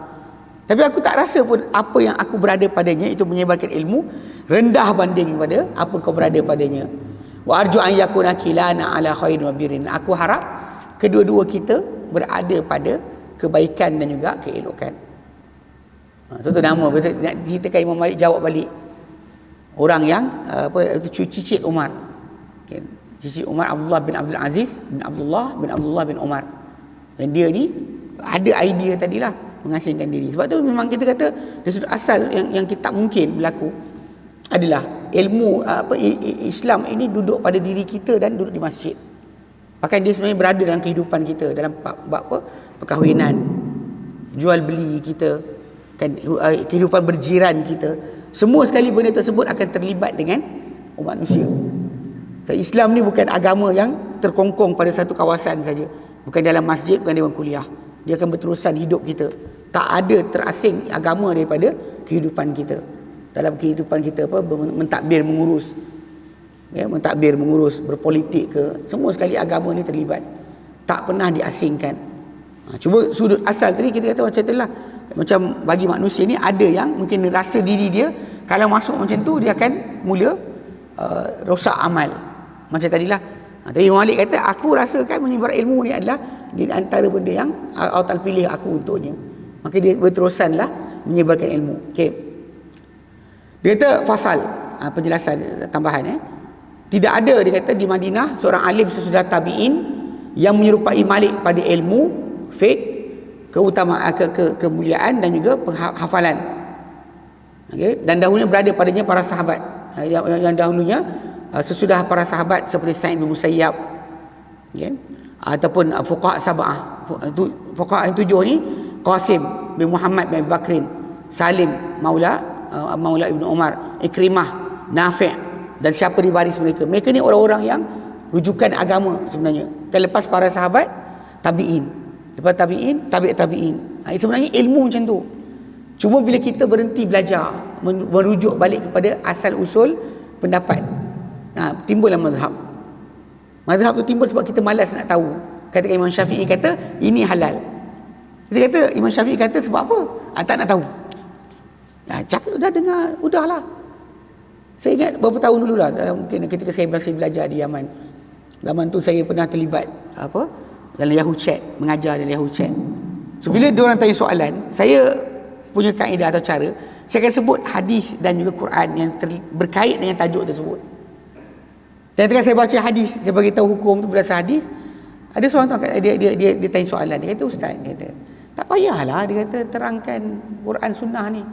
Tapi aku tak rasa pun apa yang aku berada padanya itu menyebarkan ilmu rendah banding kepada apa kau berada padanya. Wa arju an yakuna kilana ala khairin wa birrin. Aku harap kedua-dua kita berada pada kebaikan dan juga keelokan. Tu nama betul nak ceritakan Imam Malik jawab balik. Orang yang cicit Umar. Okay. Cicit Umar Abdullah bin Abdul Aziz bin Abdullah bin Umar. Dan dia ni ada idea tadilah mengasingkan diri. Sebab tu memang kita kata dari sudut asal yang kita tak mungkin berlaku adalah ilmu Islam ini duduk pada diri kita dan duduk di masjid. Bahkan dia sebenarnya berada dalam kehidupan kita, dalam bab perkahwinan, jual beli kita, kan, kehidupan berjiran kita. Semua sekali benda tersebut akan terlibat dengan umat manusia. Islam ni bukan agama yang terkongkong pada satu kawasan saja. Bukan dalam masjid, bukan dalam kuliah. Dia akan berterusan hidup kita. Tak ada terasing agama daripada kehidupan kita. Dalam kehidupan kita mentadbir, mengurus. Ya, mentadbir, mengurus, berpolitik ke, semua sekali agama ni terlibat. Tak pernah diasingkan. Cuba sudut asal tadi kita kata macam itulah. Macam bagi manusia ni ada yang mungkin rasa diri dia kalau masuk macam tu dia akan mula rosak amal. Macam tadilah. Tapi Imam Malik kata aku rasakan menyebar ilmu ni adalah di antara benda yang Allah Ta'ala pilih aku untuknya. Maka dia berterusanlah menyebarkan ilmu. Okey. Dia kata fasal, penjelasan tambahan Tidak ada, dia kata, di Madinah seorang alim sesudah tabi'in yang menyerupai Malik pada ilmu, fiqh, keutamaan, kemuliaan dan juga penghafalan. Okey, dan dahulunya berada padanya para sahabat. Yang dahulunya sesudah para sahabat seperti Sa'id bin Musayyab, okay, ataupun fuqaha sab'ah. Fuqaha yang 7 ni Qasim bin Muhammad bin Bakrin, Salim Maula Ibn Umar, Ikrimah, Nafi' dan siapa di baris mereka. Mereka ni orang-orang yang rujukan agama sebenarnya. Kan lepas para sahabat, tabi'in. Lepas tabi'in, tabi'in. Itu sebenarnya ilmu macam tu. Cuma bila kita berhenti belajar, merujuk balik kepada asal usul pendapat, timbullah mazhab. Mazhab tu timbul sebab kita malas nak tahu. Katakan Imam Syafi'i kata ini halal. Kita kata Imam Syafi'i kata sebab apa? Tak nak tahu. Cakap dah dengar, udahlah. Saya ingat beberapa tahun dululah, dalam mungkin ketika saya masih belajar di Yaman. Zaman tu saya pernah terlibat dalam Yahoo Chat, mengajar dalam Yahoo Chat. So bila dia orang tanya soalan, saya punya kaedah atau cara, saya akan sebut hadis dan juga Quran yang berkait dengan tajuk tersebut. Dan ketika saya baca hadis, saya bagi tahu hukum tu berdasar hadis, ada seorang tu dia tanya soalan, dia kata, ustaz, dia kata, tak payahlah, dia kata, terangkan Quran sunnah ni.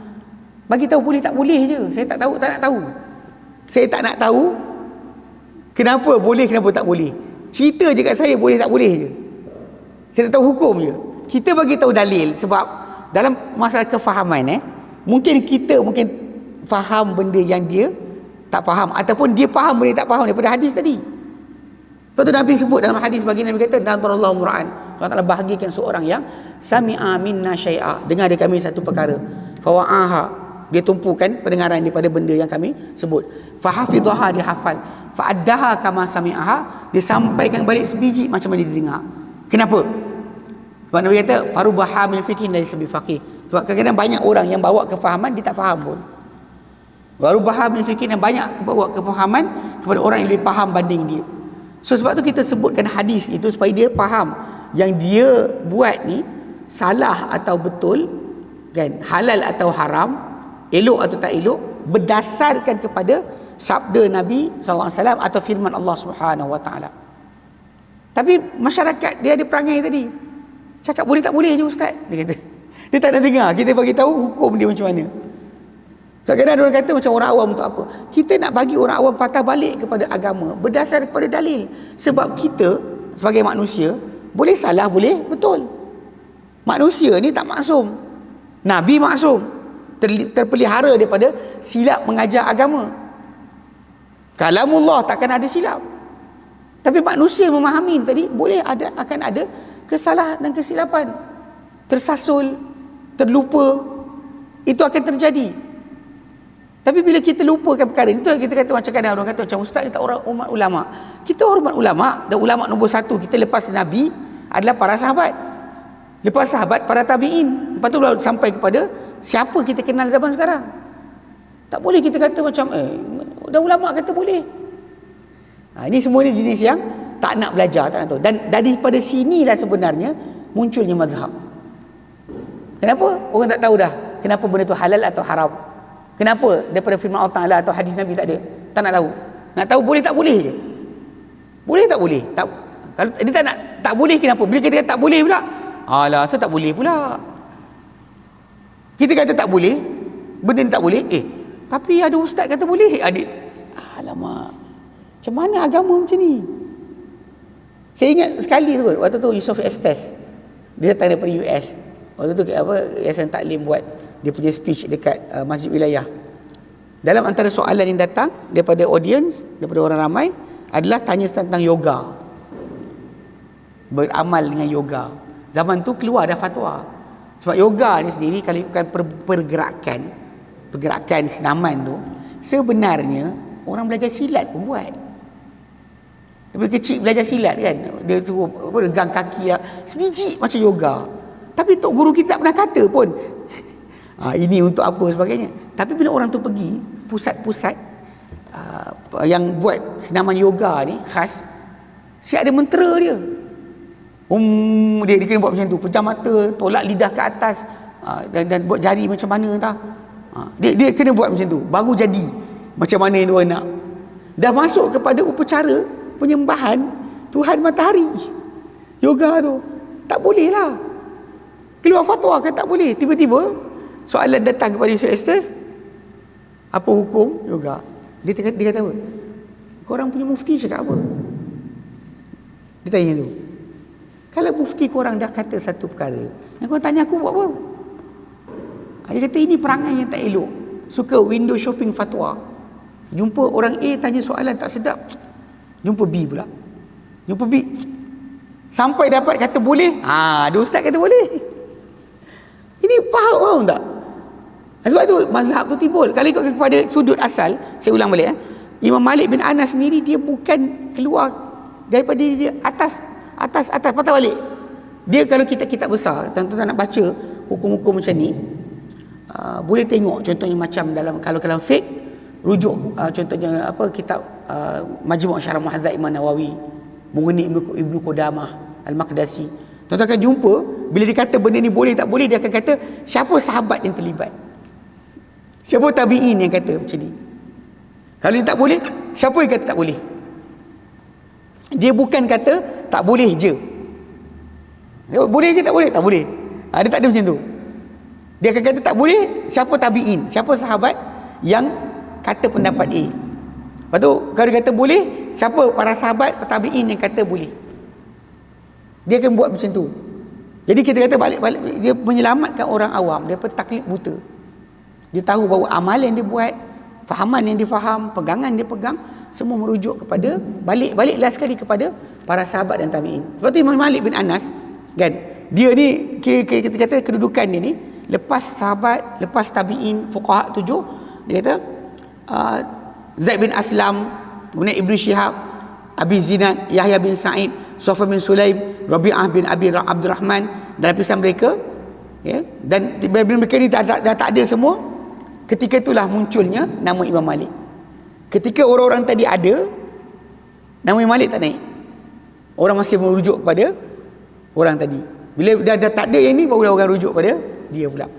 Bagi tahu boleh tak boleh je. Saya tak tahu, tak nak tahu. Saya tak nak tahu kenapa boleh, kenapa tak boleh. Cerita je kat saya boleh tak boleh je. Saya nak tahu hukum je. Kita bagi tahu dalil sebab dalam masalah kefahaman mungkin kita faham benda yang dia tak faham, ataupun dia faham benda tak faham daripada hadis tadi. Lepas tu Nabi sebut dalam hadis, bagi Nabi kata, nadarallahu mura'an, Allah Ta'ala bahagikan seorang yang sami'a minna syai'a, dengar dari kami satu perkara, fawa'aha, dia tumpukan pendengaran daripada benda yang kami sebut, fahafidhaha, dia hafal, fa'addaha kama sami'aha, dia sampaikan balik sebiji macam mana dia dengar. Kenapa? Sebab Nabi kata farubaha min fiqhin dari sebi faqih. Sebab kadang-kadang banyak orang yang bawa kefahaman dia tak faham pun. Farubaha min fiqhin, yang banyak bawa kefahaman kepada orang yang lebih faham banding dia. So sebab tu kita sebutkan hadis itu supaya dia faham yang dia buat ni salah atau betul, kan, halal atau haram, elok atau tak elok, berdasarkan kepada sabda Nabi SAW atau firman Allah Subhanahu Wa Taala. Tapi masyarakat dia ada perangai tadi, cakap boleh tak boleh je ustaz, dia kata. Dia tak nak dengar kita bagi tahu hukum dia macam mana. So kadang-kadang orang kata macam orang awam untuk apa? Kita nak bagi orang awam patah balik kepada agama berdasar kepada dalil. Sebab kita sebagai manusia boleh salah, boleh betul. Manusia ni tak maksum. Nabi maksum, terpelihara daripada silap mengajar agama. Kalamullah takkan ada silap. Tapi manusia memahami tadi boleh akan ada kesalahan dan kesilapan. Tersasul, terlupa, itu akan terjadi. Tapi bila kita lupakan perkara itu, kita kata macam kadang orang kata macam ustaz ni tak hormat ulama. Kita hormat ulama, dan ulama nombor satu kita lepas Nabi adalah para sahabat. Lepas sahabat, para tabi'in. Lepas tu baru sampai kepada siapa kita kenal zaman sekarang. Tak boleh kita kata macam dah ulama kata boleh. Ini semua ni jenis yang tak nak belajar, tak nak tahu. Dan daripada sinilah sebenarnya munculnya mazhab. Kenapa? Orang tak tahu dah kenapa benda tu halal atau haram. Kenapa daripada firman Allah Ta'ala atau hadis Nabi tak ada. Tak nak tahu. Nak tahu boleh tak boleh je. Boleh tak boleh? Tak, kalau dia tak nak, tak boleh kenapa? Bila kita kata tak boleh pula, alah, asal tak boleh pula. Kita kata tak boleh, benda ni tak boleh, tapi ada ustaz kata boleh. Adik, alamak, macam mana agama macam ni? Saya ingat sekali tu, waktu tu Yusof Estes, dia datang daripada US. Waktu tu Yayasan Taklim buat dia punya speech dekat Masjid Wilayah. Dalam antara soalan yang datang daripada audience, daripada orang ramai, adalah tanya tentang yoga, beramal dengan yoga. Zaman tu keluar dah fatwa. Sebab yoga ni sendiri, kalau ikutkan pergerakan senaman tu, sebenarnya orang belajar silat pun buat. Daripada kecil belajar silat kan, dia tu regang kaki lah, sebiji macam yoga. Tapi tok guru kita tak pernah kata pun ini untuk apa sebagainya. Tapi bila orang tu pergi pusat-pusat yang buat senaman yoga ni khas, siap ada mentera dia. Dia kena buat macam tu, pejam mata, tolak lidah ke atas, dan buat jari macam mana entah. Dia kena buat macam tu baru jadi macam mana yang dia nak. Dah masuk kepada upacara penyembahan Tuhan matahari. Yoga tu tak boleh lah. Keluar fatwa kan tak boleh. Tiba-tiba soalan datang kepada Yusuf Estes, apa hukum yoga? Dia kata apa? Korang punya mufti cakap apa? Dia tanya tu. Kalau mufti korang dah kata satu perkara, yang korang tanya aku buat apa? Dia kata ini perangai yang tak elok. Suka window shopping fatwa. Jumpa orang A tanya soalan tak sedap, jumpa B pula. Jumpa B, sampai dapat kata boleh. Ada ustaz kata boleh. Ini faham tak? Sebab tu mazhab tu timbul. Kalau ikut kepada sudut asal, saya ulang balik, Imam Malik bin Anas sendiri, dia bukan keluar daripada dia atas patah balik. Dia kalau kitab-kitab besar, tuan-tuan nak baca hukum-hukum macam ni, boleh tengok contohnya macam kalau fiqh, rujuk contohnya kitab Majmu' Syarah Muhadzab Imam Nawawi, Mughni Ibnu Qudamah Al-Maqdisi. Tuan-tuan akan jumpa bila dia kata benda ni boleh tak boleh, dia akan kata siapa sahabat yang terlibat, siapa tabi'in yang kata macam ni. Kalau dia tak boleh, siapa yang kata tak boleh? Dia bukan kata tak boleh je. Boleh ke tak boleh? Tak boleh. Dia tak ada macam tu. Dia akan kata tak boleh, siapa tabi'in, siapa sahabat yang kata pendapat A. Lepas tu kalau dia kata boleh, siapa para sahabat tabi'in yang kata boleh. Dia akan buat macam tu. Jadi kita kata balik-balik, dia menyelamatkan orang awam daripada taklid buta. Dia tahu bahawa amalan yang dia buat, fahaman yang dia faham, pegangan dia pegang, semua merujuk kepada balik-baliklah sekali kepada para sahabat dan tabi'in. Sebab tu Imam Malik bin Anas kan, dia ni kita kata kedudukan dia ni lepas sahabat, lepas tabi'in, fuqaha 7, dia kata Zaid bin Aslam, kemudian Ibnu Syihab, Abi Zinad, Yahya bin Sa'id, Sufyan bin Sulaim, Rabi'ah bin Abi Abdurrahman, dalam lapisan mereka, dan bila mereka ni dah tak ada semua, ketika itulah munculnya nama Imam Malik. Ketika orang-orang tadi ada, nama Imam Malik tak naik. Orang masih merujuk kepada orang tadi. Bila dah tak ada yang ni, baru orang rujuk pada dia pula.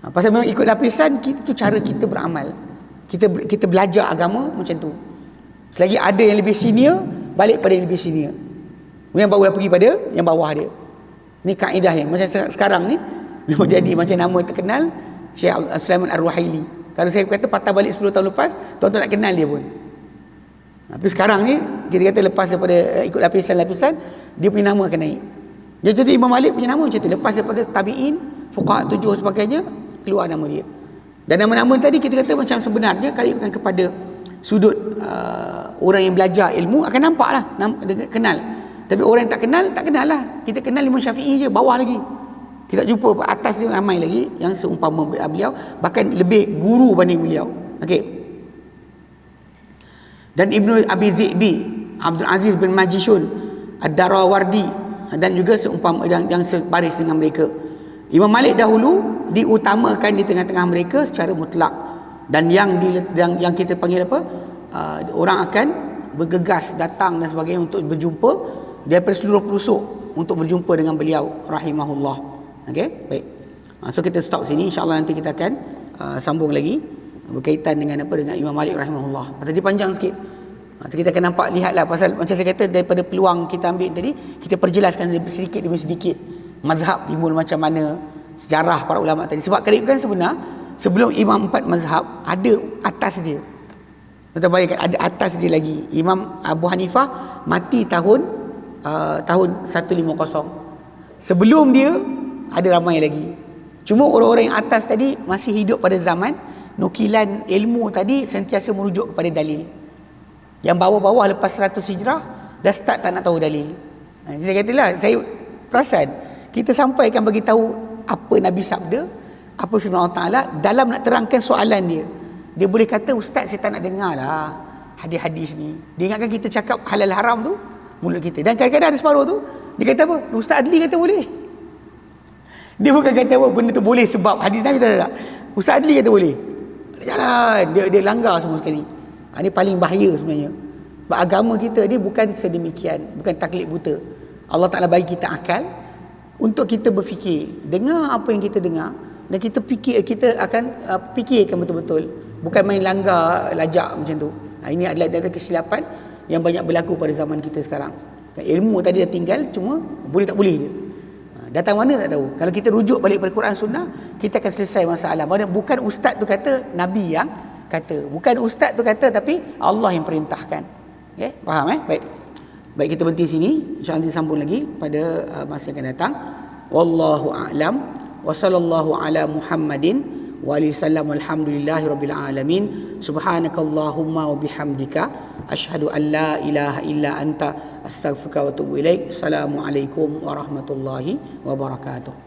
Pasal memang ikut lapisan, itu cara kita beramal. Kita belajar agama macam tu. Selagi ada yang lebih senior, balik pada yang lebih senior. Kemudian barulah pergi pada yang bawah dia. Ini kaedah yang macam sekarang ni memang jadi macam nama terkenal Syekh Sulaiman Ar-Ruhaili. Kalau saya kata patah balik 10 tahun lepas, tuan-tuan tak kenal dia pun. Tapi sekarang ni kita kata lepas daripada ikut lapisan-lapisan, dia punya nama akan naik. Jadi Imam Malik punya nama macam tu. Lepas daripada tabi'in, fuqaha 7 sebagainya, keluar nama dia. Dan nama-nama tadi kita kata macam sebenarnya kalau ikutkan kepada sudut orang yang belajar ilmu akan nampak lah, kenal. Tapi orang yang tak kenal lah. Kita kenal Imam Syafi'i je, bawah lagi. Kita jumpa atas dia ramai lagi yang seumpama beliau, bahkan lebih guru banding beliau. Okey. Dan Ibnu Abi Dhi'bi, Abdul Aziz bin Majishun, Ad-Darawardi, dan juga seumpama yang sebaris dengan mereka. Imam Malik dahulu diutamakan di tengah-tengah mereka secara mutlak, dan yang kita panggil apa, orang akan bergegas datang dan sebagainya untuk berjumpa daripada seluruh pelosok untuk berjumpa dengan beliau rahimahullah. Okey, baik. So kita stop sini, insya-Allah nanti kita akan sambung lagi berkaitan dengan apa, dengan Imam Malik rahimahullah. Tadi panjang sikit. Kita akan nampak, lihatlah, pasal macam saya kata, daripada peluang kita ambil tadi, kita perjelaskan sedikit demi sedikit mazhab timbul macam mana, sejarah para ulama tadi. Sebab kerana kan sebenar sebelum imam 4 mazhab ada atas dia. Kita bayangkan ada atas dia lagi. Imam Abu Hanifah mati tahun 150. Sebelum dia ada ramai lagi. Cuma orang-orang yang atas tadi masih hidup pada zaman nukilan ilmu tadi sentiasa merujuk kepada dalil. Yang bawah-bawah lepas 100 hijrah dah start tak nak tahu dalil. Saya katalah, saya perasan kita sampaikan bagi tahu apa Nabi sabda, apa firman Allah Taala, dalam nak terangkan soalan dia. Dia boleh kata, ustaz saya tak nak dengar lah hadis-hadis ni. Dia ingatkan kita cakap halal haram tu mulut kita. Dan kadang-kadang ada separuh tu dia kata apa? Ustaz Adli kata boleh. Dia bukan kata apa benda tu boleh sebab hadis Nabi tak. Ustaz Adli kata boleh. Jalan, dia langgar semua sekali. Ini paling bahaya sebenarnya. Sebab agama kita dia bukan sedemikian, bukan taklid buta. Allah Taala bagi kita akal untuk kita berfikir, dengar apa yang kita dengar, dan kita fikir, kita akan fikirkan betul-betul, bukan main langgar lajak macam tu. Ini adalah dari kesilapan yang banyak berlaku pada zaman kita sekarang. Ilmu tadi dah tinggal, cuma boleh tak boleh je. Datang mana tak tahu. Kalau kita rujuk balik pada Quran Sunnah, kita akan selesai masalah. Bukan ustaz tu kata, Nabi yang kata. Bukan ustaz tu kata, tapi Allah yang perintahkan. Okay? Faham Baik. Baik, kita berhenti sini. InsyaAllah nanti sambung lagi pada masa yang akan datang. Wallahu a'lam. Wa sallallahu ala Muhammadin wa alihi sallam. Alhamdulillahi rabbil alamin. Subhanakallahumma wa bihamdika asyhadu an la ilaha illa anta astaghfiruka wa atubu ilaik. Assalamualaikum warahmatullahi wabarakatuh.